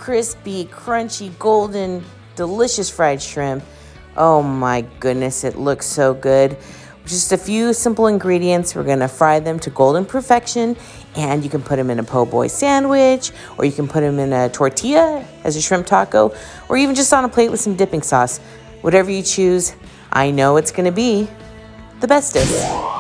crispy, crunchy, golden, delicious fried shrimp. Oh my goodness, it looks so good. Just a few simple ingredients. We're gonna fry them to golden perfection, and you can put them in a po' boy sandwich, or you can put them in a tortilla as a shrimp taco, or even just on a plate with some dipping sauce. Whatever you choose, I know it's gonna be the bestest.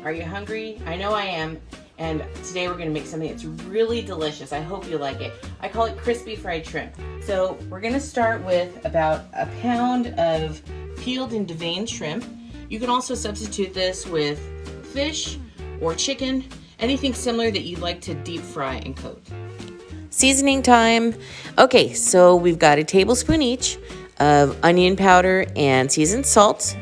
Are you hungry? I know I am. And today we're gonna make something that's really delicious. I hope you like it. I call it crispy fried shrimp. So we're gonna start with about a pound of peeled and deveined shrimp. You can also substitute this with fish or chicken, anything similar that you'd like to deep fry and coat. Seasoning time. Okay, so we've got a tablespoon each of onion powder and seasoned salt.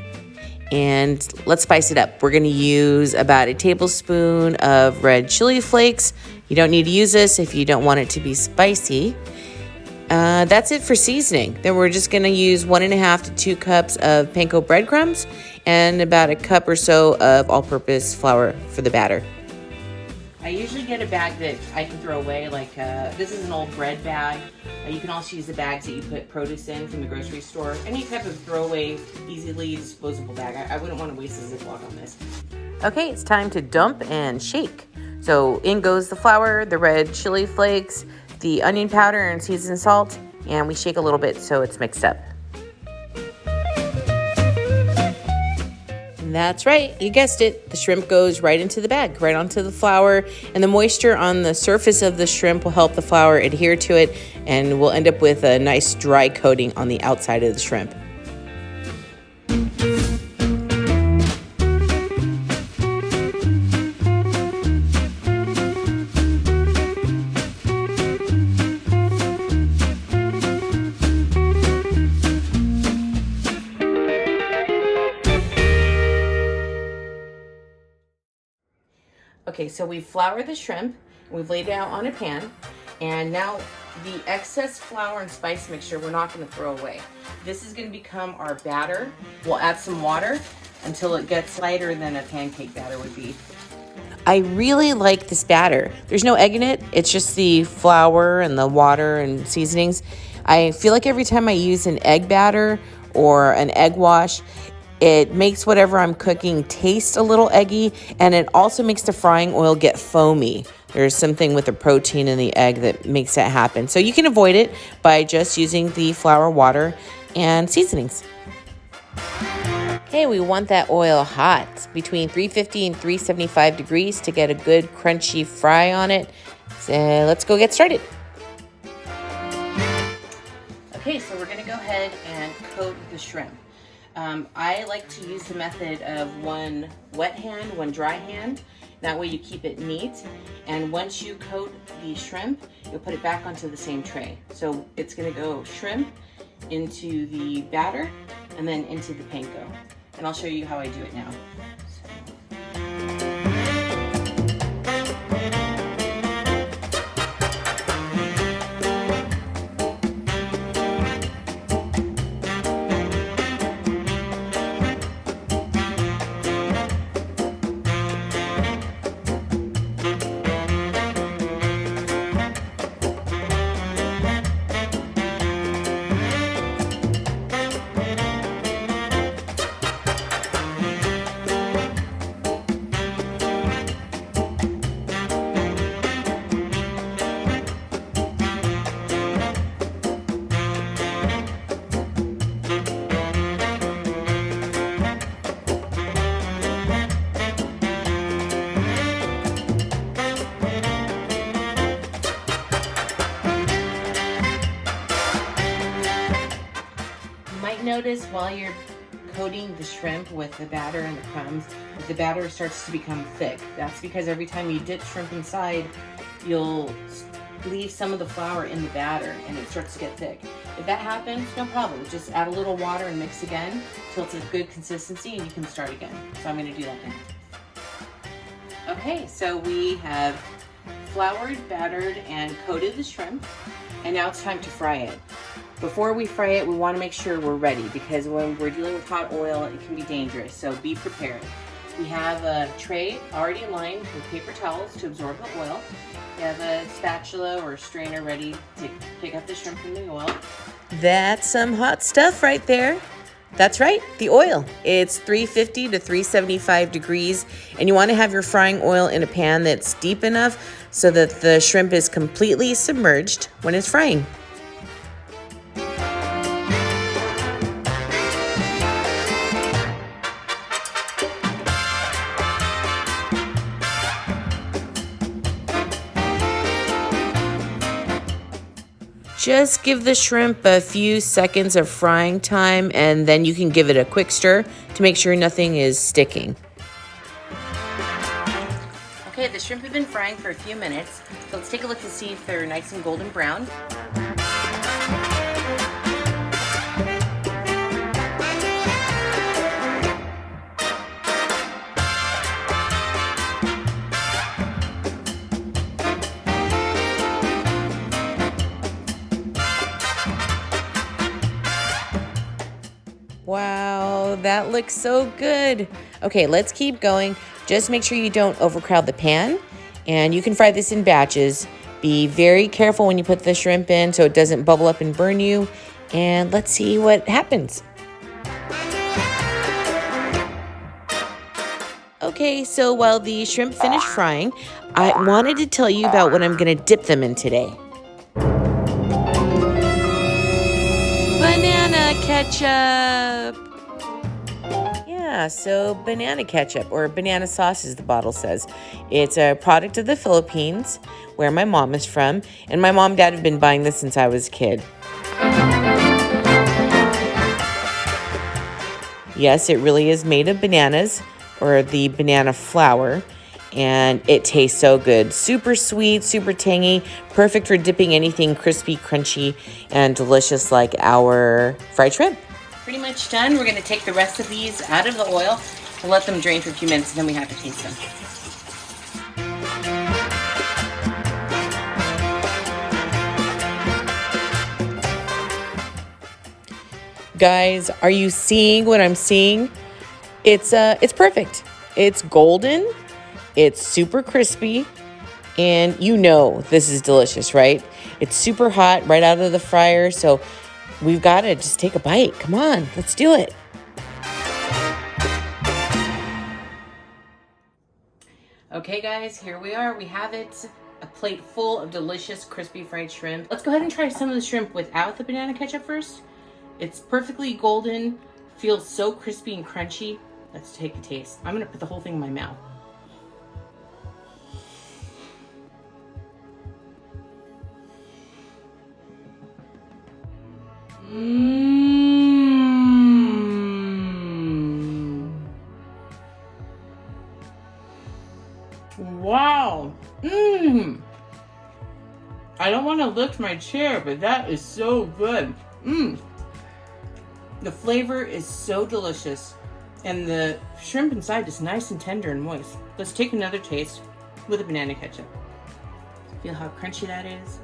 And let's spice it up. We're gonna use about a tablespoon of red chili flakes. You don't need to use this if you don't want it to be spicy. That's it for seasoning. Then we're just gonna use 1.5 to 2 cups of panko breadcrumbs and about a cup or so of all-purpose flour for the batter. I usually get a bag that I can throw away, like this is an old bread bag. You can also use the bags that you put produce in from the grocery store. Any type of throwaway, easily disposable bag. I wouldn't want to waste a Ziploc on this. Okay, it's time to dump and shake. So in goes the flour, the red chili flakes, the onion powder and seasoned salt, and we shake a little bit so it's mixed up. That's right, you guessed it. The shrimp goes right into the bag, right onto the flour, and the moisture on the surface of the shrimp will help the flour adhere to it, and we'll end up with a nice dry coating on the outside of the shrimp. Okay, so we've floured the shrimp, we've laid it out on a pan, and now the excess flour and spice mixture we're not going to throw away. This is going to become our batter. We'll add some water until it gets lighter than a pancake batter would be. I really like this batter. There's no egg in it. It's just the flour and the water and seasonings. I feel like every time I use an egg batter or an egg wash, it makes whatever I'm cooking taste a little eggy, and it also makes the frying oil get foamy. There's something with the protein in the egg that makes that happen. So you can avoid it by just using the flour, water, and seasonings. Okay, we want that oil hot, between 350 and 375 degrees to get a good crunchy fry on it. So let's go get started. Okay, so we're gonna go ahead and coat the shrimp. I like to use the method of one wet hand, one dry hand. That way you keep it neat. And once you coat the shrimp, you'll put it back onto the same tray. So it's gonna go shrimp into the batter and then into the panko. And I'll show you how I do it now. Notice while you're coating the shrimp with the batter and the crumbs, the batter starts to become thick. That's because every time you dip shrimp inside, you'll leave some of the flour in the batter and it starts to get thick. If that happens, no problem. Just add a little water and mix again until it's a good consistency and you can start again. So I'm gonna do that now. Okay, so we have floured, battered, and coated the shrimp, and now it's time to fry it. Before we fry it, we want to make sure we're ready because when we're dealing with hot oil, it can be dangerous, so be prepared. We have a tray already lined with paper towels to absorb the oil. We have a spatula or a strainer ready to pick up the shrimp from the oil. That's some hot stuff right there. That's right, the oil. It's 350 to 375 degrees, and you want to have your frying oil in a pan that's deep enough so that the shrimp is completely submerged when it's frying. Just give the shrimp a few seconds of frying time, and then you can give it a quick stir to make sure nothing is sticking. Okay, the shrimp have been frying for a few minutes, so let's take a look to see if they're nice and golden brown. Wow, that looks so good. Okay, let's keep going. Just make sure you don't overcrowd the pan, and you can fry this in batches. Be very careful when you put the shrimp in so it doesn't bubble up and burn you, and let's see what happens. Okay, so while the shrimp finish frying, I wanted to tell you about what I'm gonna dip them in today. Banana ketchup. Yeah, so banana ketchup, or banana sauce as the bottle says. It's a product of the Philippines, where my mom is from, and my mom and dad have been buying this since I was a kid. Yes, it really is made of bananas, or the banana flour, and it tastes so good. Super sweet, super tangy, perfect for dipping anything crispy, crunchy, and delicious like our fried shrimp. Pretty much done. We're going to take the rest of these out of the oil and let them drain for a few minutes, and then we have to taste them. Guys, are you seeing what I'm seeing? It's perfect. It's golden. It's super crispy, and you know this is delicious, right? It's super hot right out of the fryer, so we've got to just take a bite. Come on, let's do it. Okay guys, here we are. We have it. A plate full of delicious crispy fried shrimp. Let's go ahead and try some of the shrimp without the banana ketchup first. It's perfectly golden, feels so crispy and crunchy. Let's take a taste. I'm gonna put the whole thing in my mouth. Wow. I don't want to lift my chair, but that is so good. The flavor is so delicious, and the shrimp inside is nice and tender and moist. Let's take another taste with a banana ketchup. Feel how crunchy that is?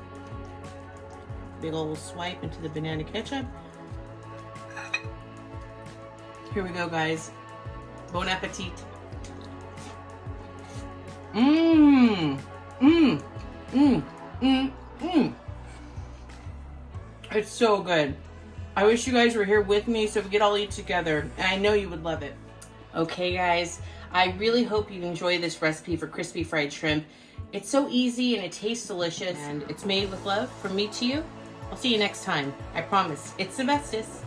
Big old swipe into the banana ketchup. Here we go, guys. Bon appetit. It's so good. I wish you guys were here with me so we could all eat together, and I know you would love it. Okay, guys, I really hope you enjoy this recipe for crispy fried shrimp. It's so easy and it tastes delicious, and it's made with love from me to you. I'll see you next time. I promise. It's the bestest.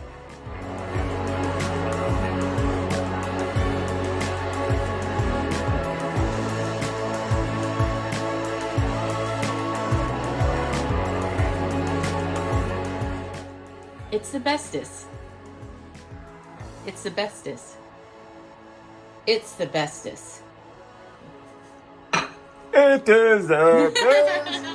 It's the bestest. It's the bestest. It's the bestest. It is the best.